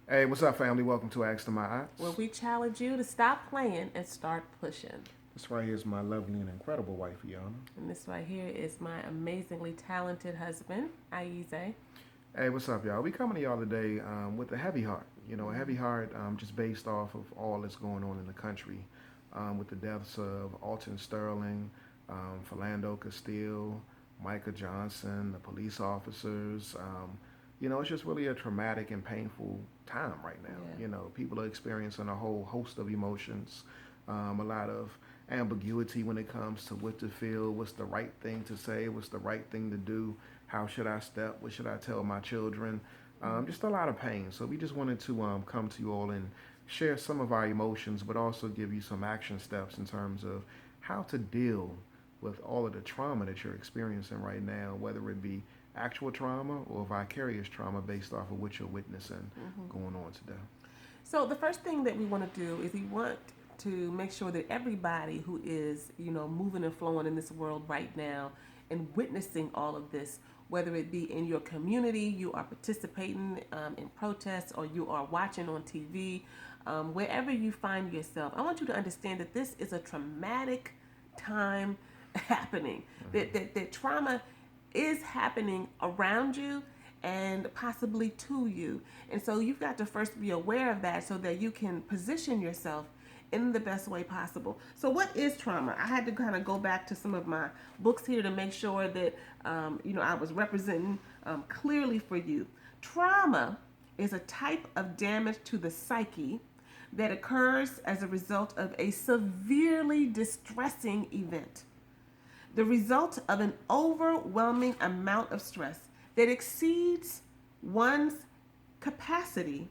Hey, what's up, family? Welcome to Ask to My where Ops. we challenge you to stop playing and start pushing. This right here is my lovely and incredible wife, Yana. And this right here is my amazingly talented husband, Aize. Hey, what's up, y'all? We coming to y'all today with a heavy heart. A heavy heart just based off of all that's going on in the country with the deaths of Alton Sterling, Philando Castile, Micah Johnson, the police officers. It's just really a traumatic and painful time right now. Yeah. People are experiencing a whole host of emotions, a lot of ambiguity when it comes to what to feel, what's the right thing to say, what's the right thing to do, how should I step, what should I tell my children. Just a lot of pain. So we just wanted to come to you all and share some of our emotions, but also give you some action steps in terms of how to deal with all of the trauma that you're experiencing right now, whether it be actual trauma or vicarious trauma based off of what you're witnessing going on today. So the first thing that we want to do is we want to make sure that everybody who is, moving and flowing in this world right now and witnessing all of this, whether it be in your community, you are participating in protests, or you are watching on TV, wherever you find yourself, I want you to understand that this is a traumatic time happening. That trauma is happening around you and possibly to you. And so you've got to first be aware of that so that you can position yourself in the best way possible. So, what is trauma? I had to kind of go back to some of my books here to make sure that I was representing clearly for you. Trauma is a type of damage to the psyche that occurs as a result of a severely distressing event, the result of an overwhelming amount of stress that exceeds one's capacity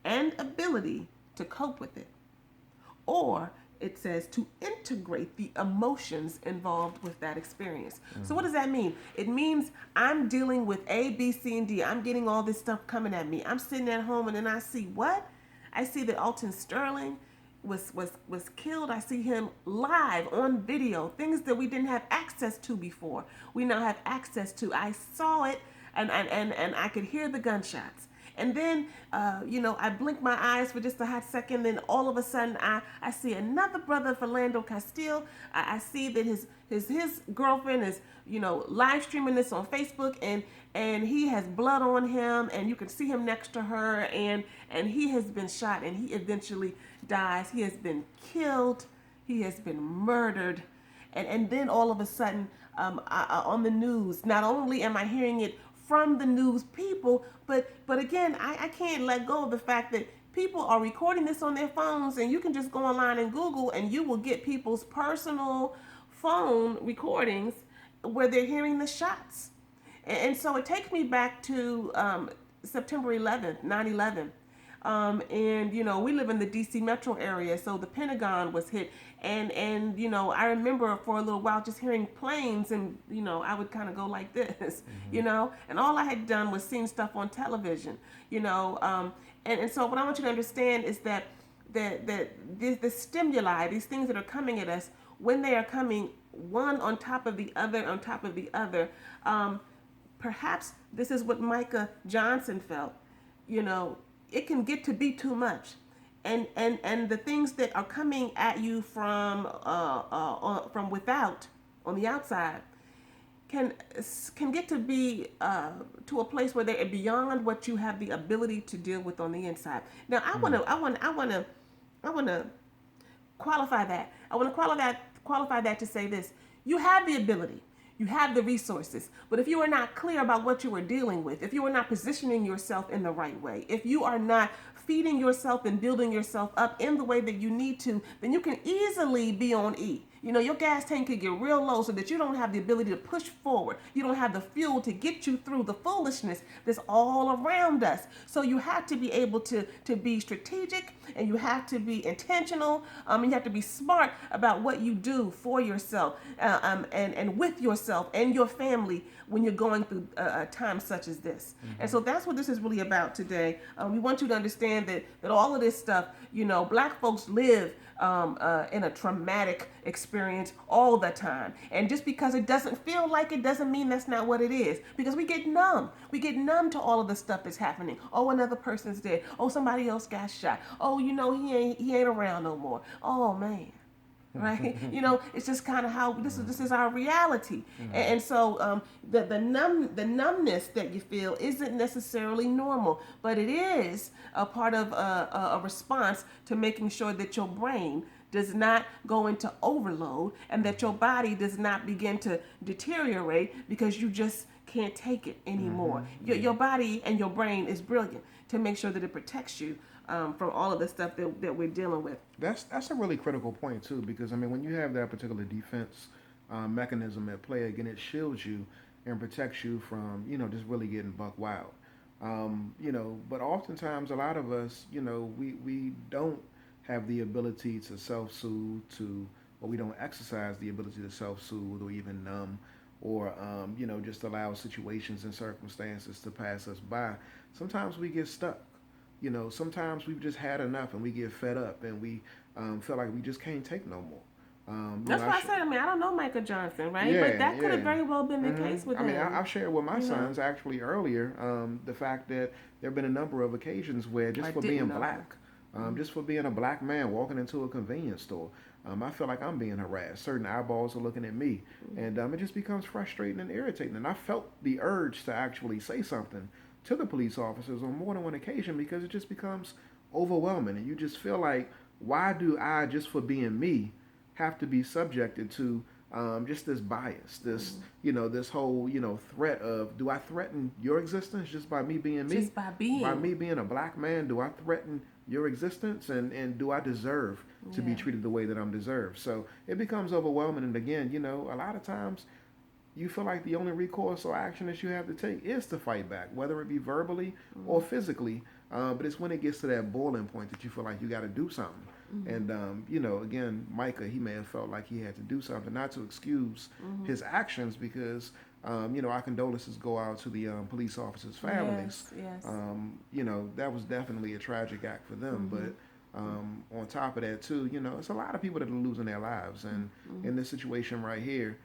and ability to cope with it. Or it says to integrate the emotions involved with that experience. So what does that mean? It means I'm dealing with A, B, C, and D. I'm getting all this stuff coming at me. I'm sitting at home and then I see what? I see that Alton Sterling was killed. I see him live on video, things that we didn't have access to before. We now have access to. I saw it and I could hear the gunshots. And then, I blink my eyes for just a hot second, and all of a sudden, I see another brother, Philando Castile. I see that his girlfriend is, live streaming this on Facebook, and he has blood on him, and you can see him next to her, and he has been shot, and he eventually dies. He has been killed. He has been murdered. And then all of a sudden, on the news, not only am I hearing it from the news people, but again, I can't let go of the fact that people are recording this on their phones, and you can just go online and Google, and you will get people's personal phone recordings where they're hearing the shots. And so it takes me back to September 11th, 9/11. And we live in the DC metro area, so the Pentagon was hit, and I remember for a little while just hearing planes, and I would kind of go like this, and all I had done was seen stuff on television, and so what I want you to understand is that the stimuli, these things that are coming at us, when they are coming one on top of the other on top of the other, perhaps this is what Micah Johnson felt, it can get to be too much, and the things that are coming at you from without, on the outside, can get to be to a place where they're beyond what you have the ability to deal with on the inside. Now I want to qualify that. I want to qualify that to say this: you have the ability. You have the resources. But if you are not clear about what you are dealing with, if you are not positioning yourself in the right way, if you are not feeding yourself and building yourself up in the way that you need to, then you can easily be on E. Your gas tank could get real low so that you don't have the ability to push forward. You don't have the fuel to get you through the foolishness that's all around us. So you have to be able to be strategic, and you have to be intentional, and you have to be smart about what you do for yourself and with yourself and your family when you're going through a time such as this. And so that's what this is really about today. We want you to understand that all of this stuff, black folks live in a traumatic experience experience all the time. And just because it doesn't feel like it doesn't mean that's not what it is. Because we get numb. We get numb to all of the stuff that's happening. Oh, another person's dead. Oh, somebody else got shot. Oh, he ain't around no more. Oh man. Right, it's just kind of how this is our reality, and so the numbness that you feel isn't necessarily normal, but it is a part of a response to making sure that your brain does not go into overload and that your body does not begin to deteriorate because you just can't take it anymore. Your body and your brain is brilliant to make sure that it protects you from all of the stuff that we're dealing with. That's a really critical point too, because I mean, when you have that particular defense mechanism at play, again, it shields you and protects you from just really getting buck wild. But oftentimes a lot of us, we don't have the ability to self-soothe, or we don't exercise the ability to self-soothe or even numb, or just allow situations and circumstances to pass us by. Sometimes we get stuck. Sometimes we've just had enough and we get fed up and we feel like we just can't take no more. That's why I said, I don't know Michael Johnson, right? But that could have very well been the case with him. I've shared with my sons actually earlier the fact that there have been a number of occasions where just for being black, just for being a black man walking into a convenience store, I feel like I'm being harassed. Certain eyeballs are looking at me, and it just becomes frustrating and irritating. And I felt the urge to actually say something to the police officers on more than one occasion because it just becomes overwhelming, and you just feel like, why do I, just for being me, have to be subjected to just this bias, this this whole threat of, do I threaten your existence just by me being me? Just by me being a black man, do I threaten your existence, and do I deserve to be treated the way that I'm deserved? So it becomes overwhelming, and again, a lot of times you feel like the only recourse or action that you have to take is to fight back, whether it be verbally or physically. But it's when it gets to that boiling point that you feel like you got to do something. And, again, Micah, he may have felt like he had to do something, not to excuse his actions, because, our condolences go out to the police officers' families. Yes. That was definitely a tragic act for them. But on top of that, too, it's a lot of people that are losing their lives. And in this situation right here,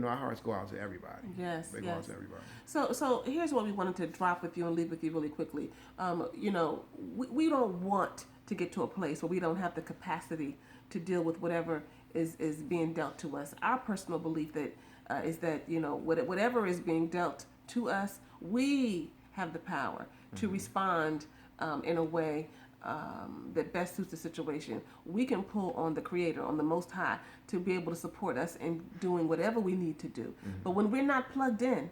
our hearts go out to everybody. Yes, they go out to everybody. So here's what we wanted to drop with you and leave with you really quickly. We don't want to get to a place where we don't have the capacity to deal with whatever is being dealt to us. Our personal belief is that whatever is being dealt to us, we have the power to respond in a way that best suits the situation. We can pull on the Creator, on the Most High, to be able to support us in doing whatever we need to do. But when we're not plugged in,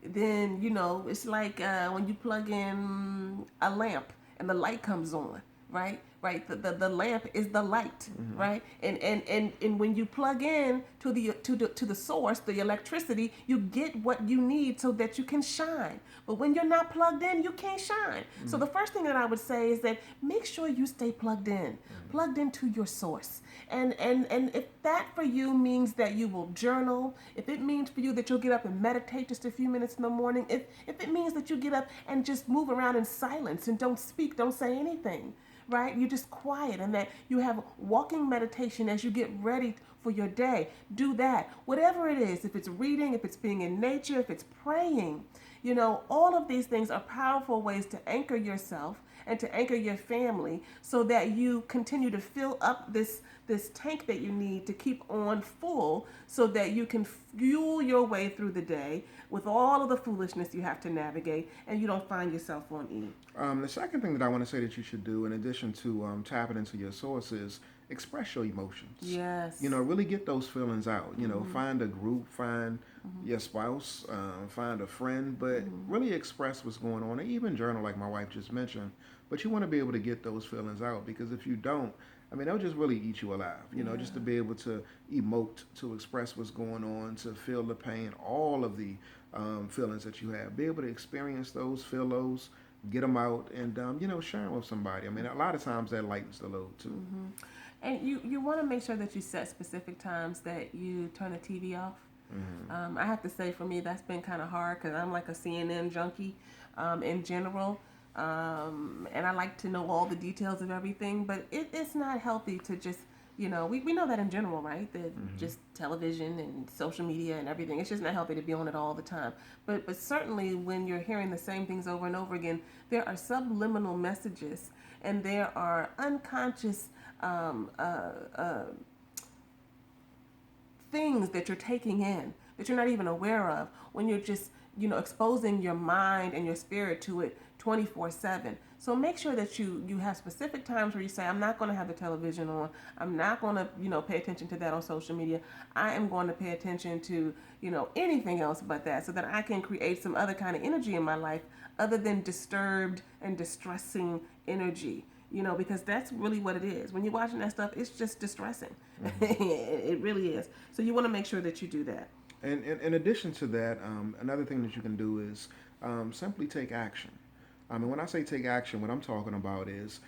then it's like when you plug in a lamp and the light comes on, right? The lamp is the light, right? And when you plug in to the source, the electricity, you get what you need so that you can shine. But when you're not plugged in, you can't shine. So the first thing that I would say is that make sure you stay plugged in, plugged into your source. And if that for you means that you will journal, if it means for you that you'll get up and meditate just a few minutes in the morning, if it means that you get up and just move around in silence and don't speak, don't say anything, right? You're just quiet, and that you have walking meditation as you get ready for your day. Do that. Whatever it is, if it's reading, if it's being in nature, if it's praying, all of these things are powerful ways to anchor yourself and to anchor your family so that you continue to fill up this tank that you need to keep on full so that you can fuel your way through the day with all of the foolishness you have to navigate and you don't find yourself on E. The second thing that I want to say that you should do, in addition to tapping into your sources, express your emotions. Yes. Really get those feelings out. Find a group, find your spouse, find a friend, but really express what's going on. And even journal, like my wife just mentioned. But you want to be able to get those feelings out, because if you don't, they'll just really eat you alive. Just to be able to emote, to express what's going on, to feel the pain, all of the feelings that you have. Be able to experience those, feel those, get them out, and share them with somebody. A lot of times that lightens the load too. And you want to make sure that you set specific times that you turn the TV off. I have to say, for me, that's been kind of hard because I'm like a CNN junkie in general. And I like to know all the details of everything, but it's not healthy to just You know, we know that in general, right? That just television and social media and everything, it's just not healthy to be on it all the time. But certainly when you're hearing the same things over and over again, there are subliminal messages and there are unconscious things that you're taking in that you're not even aware of when you're just, you know, exposing your mind and your spirit to it 24/7. So make sure that you have specific times where you say, I'm not going to have the television on. I'm not going to, you know, pay attention to that on social media. I am going to pay attention to, you know, anything else but that, so that I can create some other kind of energy in my life other than disturbed and distressing energy. You know, because that's really what it is. When you're watching that stuff, it's just distressing. It really is. So you want to make sure that you do that. And in addition to that, another thing that you can do is simply take action. And when I say take action, what I'm talking about is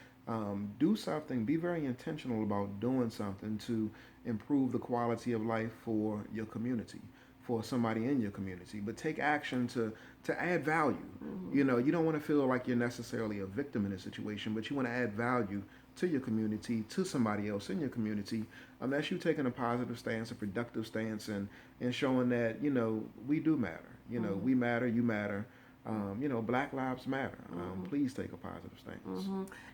do something, be very intentional about doing something to improve the quality of life for your community, for somebody in your community. But take action to add value. You know, you don't want to feel like you're necessarily a victim in a situation, but you want to add value to your community, to somebody else in your community. That's you taking a positive stance, a productive stance, and showing that, you know, we do matter. You know, we matter, you matter. You know, Black Lives Matter. Please take a positive stance.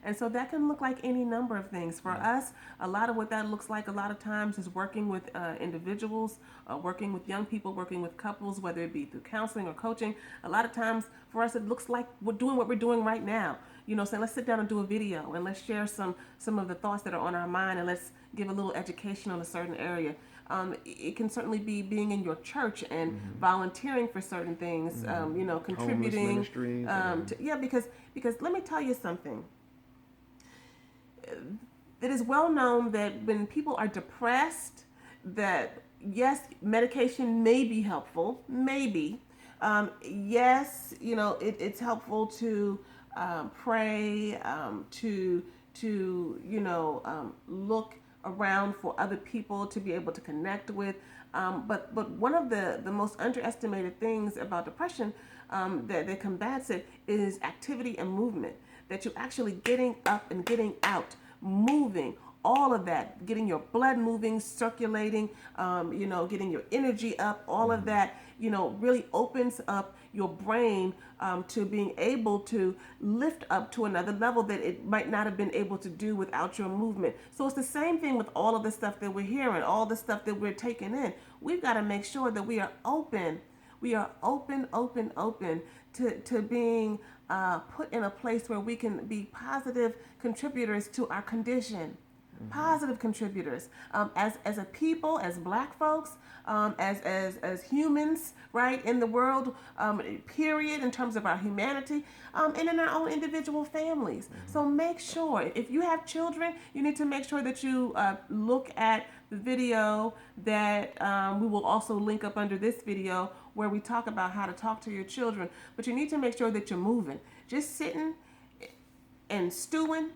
And so that can look like any number of things. For us, a lot of what that looks like a lot of times is working with individuals, working with young people, working with couples, whether it be through counseling or coaching. A lot of times for us, it looks like we're doing what we're doing right now. You know, saying let's sit down and do a video and let's share some of the thoughts that are on our mind and let's give a little education on a certain area. It can certainly be being in your church and volunteering for certain things, you know, contributing. Because let me tell you something. It is well known that when people are depressed, that yes, medication may be helpful, maybe. Yes, you know, it's helpful to pray, to you know, look around for other people to be able to connect with. But one of the most underestimated things about depression that combats it is activity and movement. That you're actually getting up and getting out, moving, all of that, getting your blood moving, circulating, you know, getting your energy up, all of that, you know, really opens up your brain to being able to lift up to another level that it might not have been able to do without your movement. So it's the same thing with all of the stuff that we're hearing, all the stuff that we're taking in. We've got to make sure that we are open. We are open to being put in a place where we can be positive contributors to our condition. Positive contributors as a people, as Black folks, as humans, right, in the world, period, in terms of our humanity, and in our own individual families. So make sure, if you have children, you need to make sure that you look at the video that we will also link up under this video, where we talk about how to talk to your children. But you need to make sure that you're moving. Just sitting and stewing,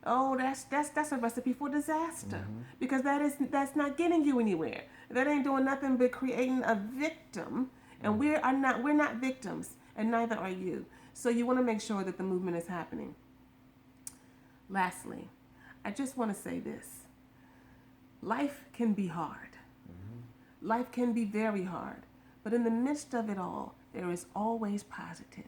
oh, that's a recipe for disaster, because that's not getting you anywhere. That ain't doing nothing but creating a victim, and we're not victims, and neither are you. So you want to make sure that the movement is happening. Lastly, I just want to say this: life can be hard. Life can be very hard, but in the midst of it all, there is always positive.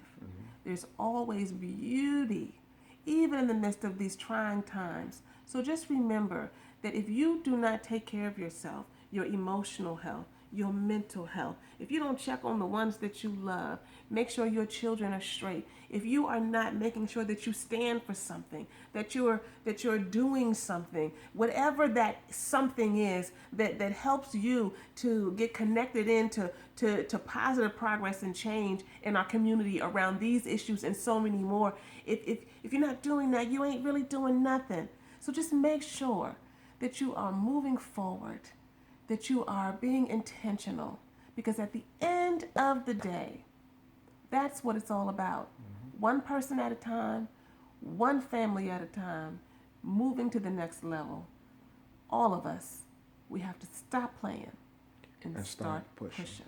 There's always beauty, even in the midst of these trying times. So just remember that if you do not take care of yourself, your emotional health, your mental health, if you don't check on the ones that you love, make sure your children are straight, if you are not making sure that you stand for something, that you're doing something, whatever that something is that helps you to get connected into to positive progress and change in our community around these issues and so many more. If you're not doing that, you ain't really doing nothing. So just make sure that you are moving forward, that you are being intentional, because at the end of the day, that's what it's all about. One person at a time, one family at a time, moving to the next level. All of us, we have to stop playing and start pushing.